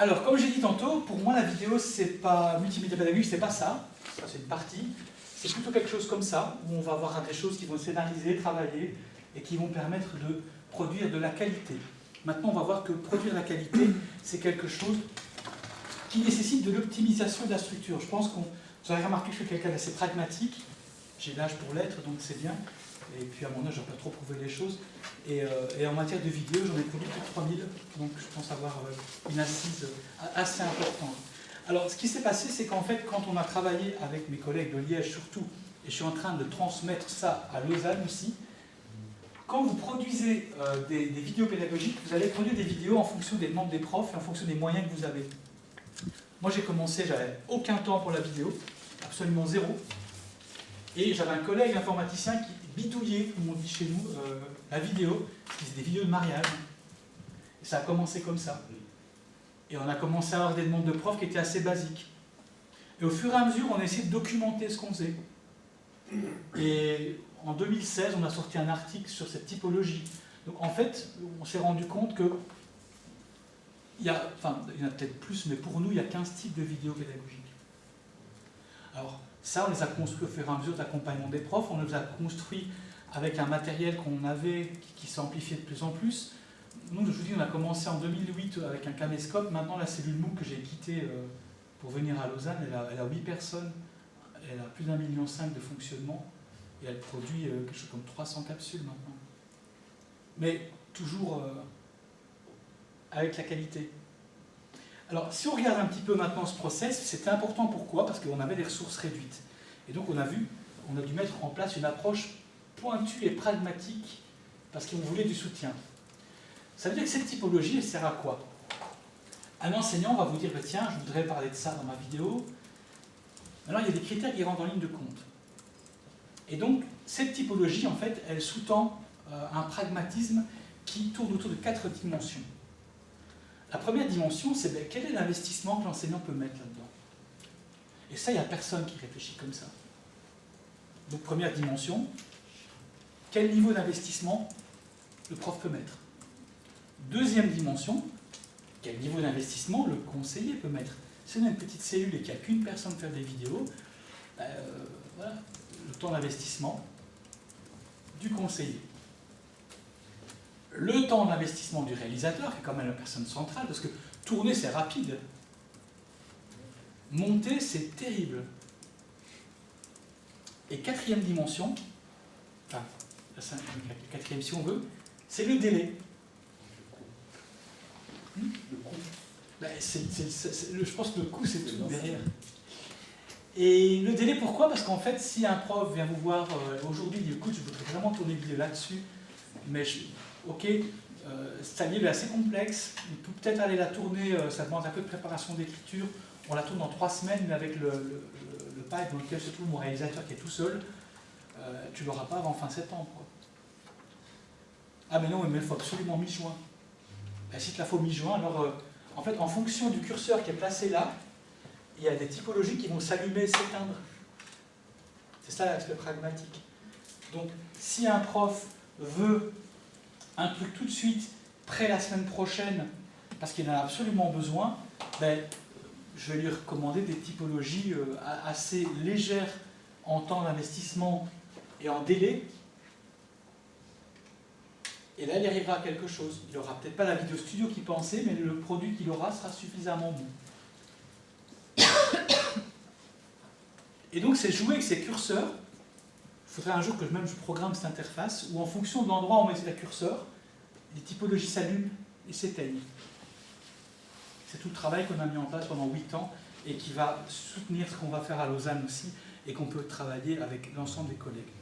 Alors, comme j'ai dit tantôt, pour moi la vidéo c'est pas multimédia pédagogique, c'est pas ça. Ça c'est une partie. C'est plutôt quelque chose comme ça, où on va avoir des choses qui vont scénariser, travailler, et qui vont permettre de produire de la qualité. Maintenant, on va voir que produire la qualité, c'est quelque chose qui nécessite de l'optimisation de la structure. Je pense qu'on... Vous avez remarqué que je suis quelqu'un d'assez pragmatique. J'ai l'âge pour l'être, donc c'est bien. Et puis à mon âge, je n'ai pas trop prouvé les choses. Et en matière de vidéo, j'en ai produit plus de 3000, donc je pense avoir une assise assez importante. Alors, ce qui s'est passé, c'est qu'en fait, quand on a travaillé avec mes collègues de Liège surtout, et je suis en train de transmettre ça à Lausanne aussi, quand vous produisez des vidéos pédagogiques, vous allez produire des vidéos en fonction des demandes des profs et en fonction des moyens que vous avez. Moi, j'ai commencé, j'avais aucun temps pour la vidéo, absolument zéro. Et j'avais un collègue informaticien qui bidouillait, comme on dit chez nous, la vidéo, qui faisait des vidéos de mariage. Et ça a commencé comme ça. Et on a commencé à avoir des demandes de profs qui étaient assez basiques. Et au fur et à mesure, on a essayé de documenter ce qu'on faisait. Et en 2016, on a sorti un article sur cette typologie. Donc en fait, on s'est rendu compte que il y en a peut-être plus, mais pour nous, il y a 15 types de vidéos pédagogiques. Alors, ça, on les a construits au fur et à mesure d'accompagnement des profs. On les a construits avec un matériel qu'on avait, qui s'amplifiait de plus en plus. Nous, je vous dis, on a commencé en 2008 avec un caméscope. Maintenant, la cellule MOOC que j'ai quittée pour venir à Lausanne, elle a 8 personnes. Elle a plus d'1,5 million de fonctionnement. Et elle produit quelque chose comme 300 capsules maintenant. Mais toujours avec la qualité. Alors, si on regarde un petit peu maintenant ce process, c'était important. Pourquoi? Parce qu'on avait des ressources réduites. Et donc, on a dû mettre en place une approche pointue et pragmatique parce qu'on voulait du soutien. Ça veut dire que cette typologie, elle sert à quoi? Un enseignant va vous dire, tiens, je voudrais parler de ça dans ma vidéo. Alors, il y a des critères qui rentrent en ligne de compte. Et donc, cette typologie, en fait, elle sous-tend un pragmatisme qui tourne autour de 4 dimensions. La première dimension, c'est quel est l'investissement que l'enseignant peut mettre là-dedans. Et ça, il n'y a personne qui réfléchit comme ça. Donc, première dimension, quel niveau d'investissement le prof peut mettre. Deuxième dimension, quel niveau d'investissement le conseiller peut mettre. Si on a une petite cellule et qu'il n'y a qu'une personne faire des vidéos, voilà, le temps d'investissement du conseiller. Le temps d'investissement du réalisateur, qui est quand même la personne centrale, parce que tourner, c'est rapide. Monter, c'est terrible. Et quatrième dimension, enfin, la quatrième si on veut, c'est le délai. Le coût. Je pense que le coût, c'est tout derrière. Et le délai, pourquoi? Parce qu'en fait, si un prof vient vous voir aujourd'hui et dit, écoute, je voudrais vraiment tourner une vidéo là-dessus, mais ok, cette vidéo est assez complexe, il peut peut-être aller la tourner, ça demande un peu de préparation d'écriture, on la tourne dans 3 semaines, mais avec le pipe dans lequel se trouve mon réalisateur qui est tout seul, tu ne l'auras pas avant fin septembre. Quoi. Ah mais non, mais il faut absolument mi-juin. Ben, si tu la faut mi-juin, alors en fait, en fonction du curseur qui est placé là, il y a des typologies qui vont s'allumer et s'éteindre. C'est ça l'aspect pragmatique. Donc, si un prof veut un truc tout de suite, prêt la semaine prochaine, parce qu'il en a absolument besoin, ben, je vais lui recommander des typologies assez légères en temps d'investissement et en délai. Et là, il arrivera à quelque chose. Il n'aura peut-être pas la vidéo studio qu'il pensait, mais le produit qu'il aura sera suffisamment bon. Et donc, c'est jouer avec ces curseurs. Il faudrait un jour que même je programme cette interface, où en fonction de l'endroit où on met le curseur, les typologies s'allument et s'éteignent. C'est tout le travail qu'on a mis en place pendant 8 ans et qui va soutenir ce qu'on va faire à Lausanne aussi et qu'on peut travailler avec l'ensemble des collègues.